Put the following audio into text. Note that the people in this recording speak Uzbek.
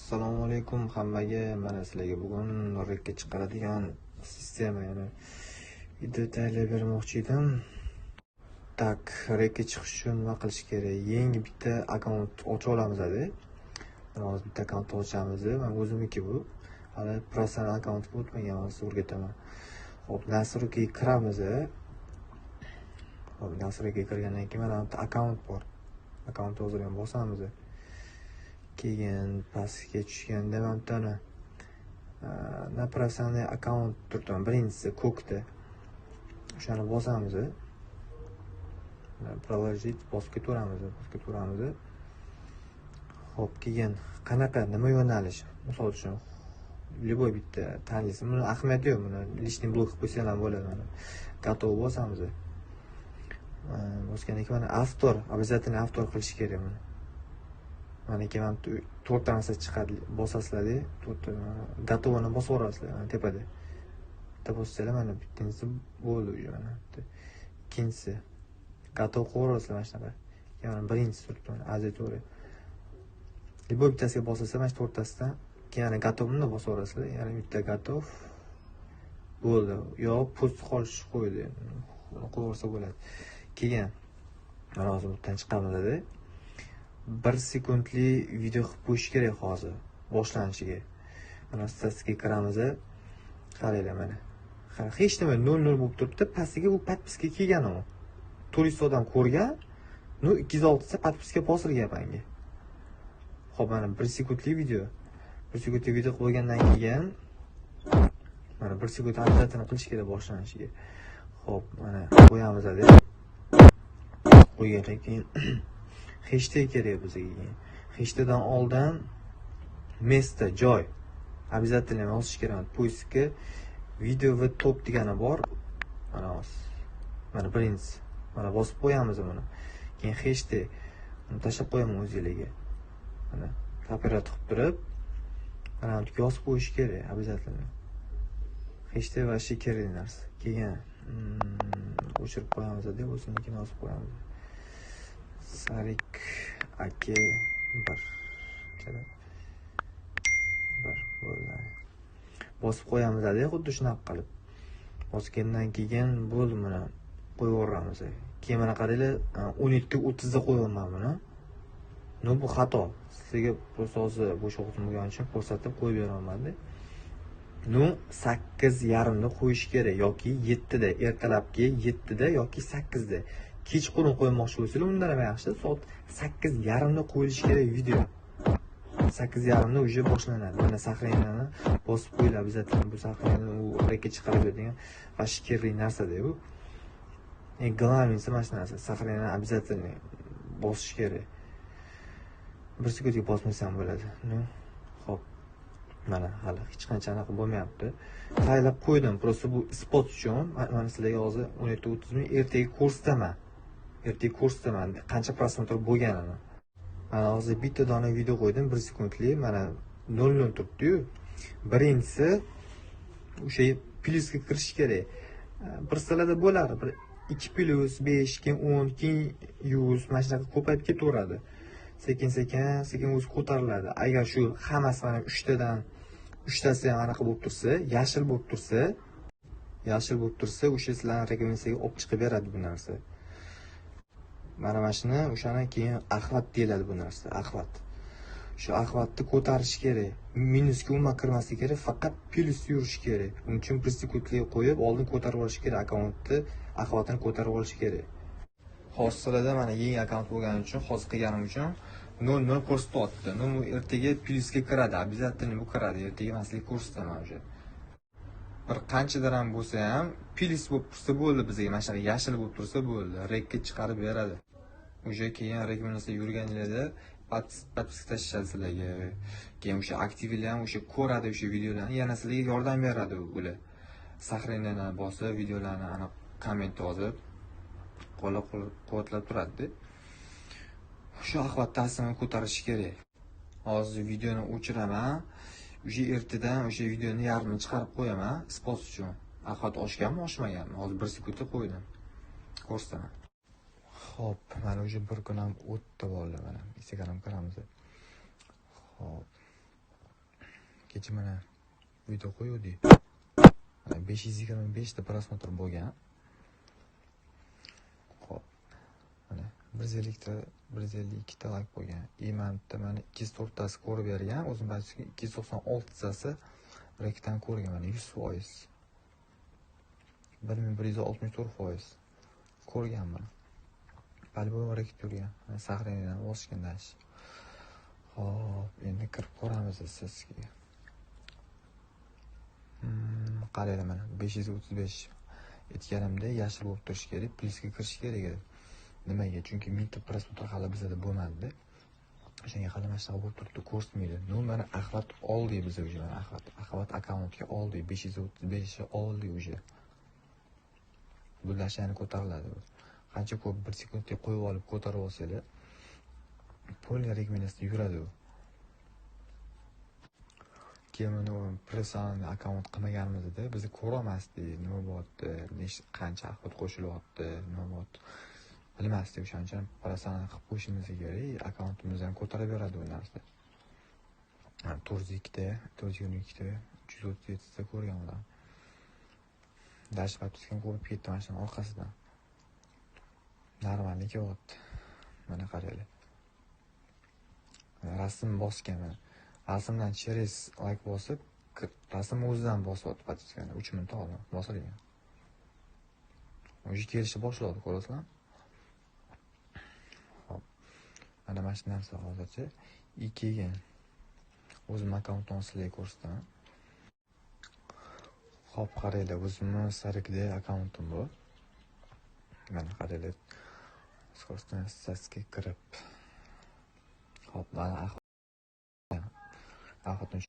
Assalomu alaykum hammaga. Mana sizlarga bugun rekka chiqaradigan sistema, ya'ni video tayyorlab bermoqchi edim. Tak, rekka chiqish uchun nima qilish kerak? Yangi bitta akkaunt ocha olamiz-da. Mana hozir bitta akkaunt ochamiz. Men o'zimniki bu. Hali professional akkaunt o'tmagan, sizga o'rgataman. Xo'p, nastroykaga kiramiz. Xo'p, nastroykaga kirgandan keyin mana bu akkaunt bor. Akkaunt hozirga bosamiz. Keyin pastga tushganda mana buni naprasani akkaunt turibdi. Birinchisi ko'kda. O'shani bosamiz. Proложить bosib ketaveramiz. Xo'p, keyin qanaqa nima yo'nalish? Misol uchun любой bitta tanlaysiz. Buni ahamiyati yo'q. Buni lishniy blok qilib qo'ysangiz ham bo'ladi. Mana готов bosamiz. Bosgandan keyin mana avtor, обязательно avtor qilish kerak buni. Mana keyin to'rtta narsa chiqadi. Bosasizlar-da, to'rtta готовni bosib yuborasizlar mana tepada. Bitta bossanglar mana bittinchisi bo'ldi уже mana. Ikkinchisi готов qilib mana shunaqa. Keyin mana birinchisi turibdi mana azitori. Любой bittasiga bosasiz mana shu to'rttasidan keyin yana готовni bosib yuborasizlar. Yana bitta готов bo'ldi. Yo post qolish qo'ydi. Qo'yvorsa bo'ladi. Keyin mana hozir bundan chiqamiz-da. 1 sekundli video qilib qo'yish kerak hozir boshlanishiga. Mana statistikaga kiramiz. Qaranglar mana. Hech nima 00 bo'lib turibdi. Pastiga bu podpiska kelgan u. 400 odam ko'rgan. 206 ta podpiska bosirgan menga. Xo'p, mana 1 sekundli video. 1 sekundli video qo'ygandan keyin mana 1 sekund adaptatsiyani qilish kerak boshlanishiga. Xo'p, mana qo'yamiz-da. Qo'ygandan keyin hashtag kerak bizga. Hashtagdan oldin место, joy. Обязательно yozish kerak. Poistga video va top degani bor. Mana hozir. Mana birinchisi. Mana bosib qo'yamiz buni. Keyin hashtag uni tashlab qo'yaman o'zingizlarga. Mana operator qilib turib, mana buni yozib qo'yish kerak, обязательно. Hashtag va shi kerak narsa. Keyin o'chirib qo'yamiz-da, o'zimnikini yozib qo'yamiz. Sarik aka 1 bo'ldi. Bosib qo'yamiz-da, xuddi shunaqa qilib. Bosgandan keyin bo'ldi, mana qo'yib yuboramiz. Keyin mana qaranglar, 17:30 da qo'yganman buni. Bu xato. Sizga prosta hozir bo'sh vaqtim bo'lgani uchun ko'rsatib qo'yib beraman-da. 8:30 da qo'yish kerak yoki 7 da, ertalabki 7 da yoki 8 da. Kechqurun qo'ymoqchi bo'lsangiz, undan ham yaxshi. Soat 8:30 da qo'yilishi kerak video. 8:30 da уже boshlanadi. Mana sahranani bosib qo'yinglar, обязательно. Bu sahranani u rekka chiqarib beradigan vashi kerakli narsa-da bu. Главныйsi mana shu narsa. Sahranani обязательно bosish kerak. 1 sekundga bosmasam bo'ladi. Xo'p. Mana hali hech qancha anaqa bo'lmayapti. Tayyorlab qo'ydim. Prosta bu spot uchun. Mana sizlarga hozir 17:30 mi ertaga kursdaman. Qancha prosmotr bo'lganini. Mana hozir bitta dona video qo'ydim 1 sekundli. Mana 00 turibdi-yu. Birinchisi o'sha plyusga kirish kerak. Bir salada bo'lar. 2 plus 5, keyin 10, keyin 100 mana shunaqa ko'payib ketaveradi. Sekin o'zi ko'tariladi. Agar shu hammasi mana 3tasi ham anaqa bo'lib tursa, yashil bo'lib tursa, o'sha sizlarning rekomendatsiyaga olib chiqib beradi bu narsa. Mana shuni o'shani keyin axvat deyiladi bu narsa, axvat. Shu axvatni ko'tarish kerak. Minusga umuman kirmasligi kerak, faqat plyus yurish kerak. Uning uchun 1 sekundli qo'yib, oldin ko'tarib olish kerak akkauntni, axvatini ko'tarib olish kerak. Hozirda mana yangi akkaunt bo'lgani uchun, hozir qilganim uchun 00 ko'rsatyapti. Ertaga plyusga kiradi, обязательно bu kiradi. Ertaga men sizga ko'rsataman уже. Bir qanchadir ham bo'lsa ham plyus bo'lib tursa bo'ldi bizga. Mana shunday yashil bo'lib tursa bo'ldi. Rekka chiqarib beradi. Уже keyin rekomendatsiya yurganingizda podpiska tashlaydi sizlarga. Keyin o'sha aktivlar ham o'sha ko'radi o'sha videolarni, yana sizlarga yordam beradi ular. Sahranani bosib, videolarni ana komment yozib, qo'llab-quvvatlab turadi. Shu axvat ta'sirini ko'tarish kerak. Hozir videoni o'chiraman. O'sha ertadan o'sha videoni yarmini chiqarib qo'yaman, spot uchun. Axvat oshganmi, oshmaganmi? Hozir 1 sekundda qo'ydim. Ko'rsataman. Xo'p, mana o'sha bir kun ham o'tdi bo'ldi mana. Instagram kiramiz. Xo'p. kecha mana video qo'yuvdik. 525 ta prosmotr bo'lgan. Xo'p. Mana 152 ta like bo'lgan. Imamda mana 204 tasi ko'rib bergan, o'zim aytishim 296 tasi rekdan ko'rgan, mana 100%. 1164% ko'rganman. Palboy rekit yurgan. Sahradan o'sgandan. Xo'p, endi kirib ko'ramiz sizga. Qaraydi mana 535 etganimda yashil bo'lib turishi kerak, plyusga kirishi kerak edi. Nimaga? Chunki mingta prosmotr hali bizda bo'lmadi. O'shanga hali mana shunaqa bo'lib turibdi, ko'rsatmaydi. Nomerni Ahvat oldik biz уже, mana Ahvat akkauntga oldik, 535 oldik уже. Bullashani ko'tariladi. Qancha ko'p 1 sekundga qo'yib olib ko'tarib olsanglar, polni regmenasida yuradi u. Keyin pressan akkaunt qilmaganimizda bizni ko'rolmasdik, nima bo'lyapti, qancha Ahvat qo'shilyapti, nima bo'lyapti. Bilmasdik, o'shaning uchun pressan qilib qo'yishimiz kerak, akkauntimizni ko'tarib beradi u narsa. 402 ta, 422 ta, 337 ta ko'rgan ular. Dashpad tuzgan ko'rib ketdi mashina orqasidan. Normallik yo'qdi. Mana qaranglar. Rasm bosgan mana. Rasmdan через like bosib, rasm o'zidan bosyapti patiskan 3 minut oldin bosilgan. O'zi kelishni boshladi, ko'rasizlar? Hop. Mana mana shu narsa hozircha ikkiga o'zim akkauntdan sizlarga ko'rsataman. Hop, qaranglar, o'zimning sarikda akkauntim bor. Mana qaranglar. Skorsdan sasga kirib. Hop, mana Ahvatni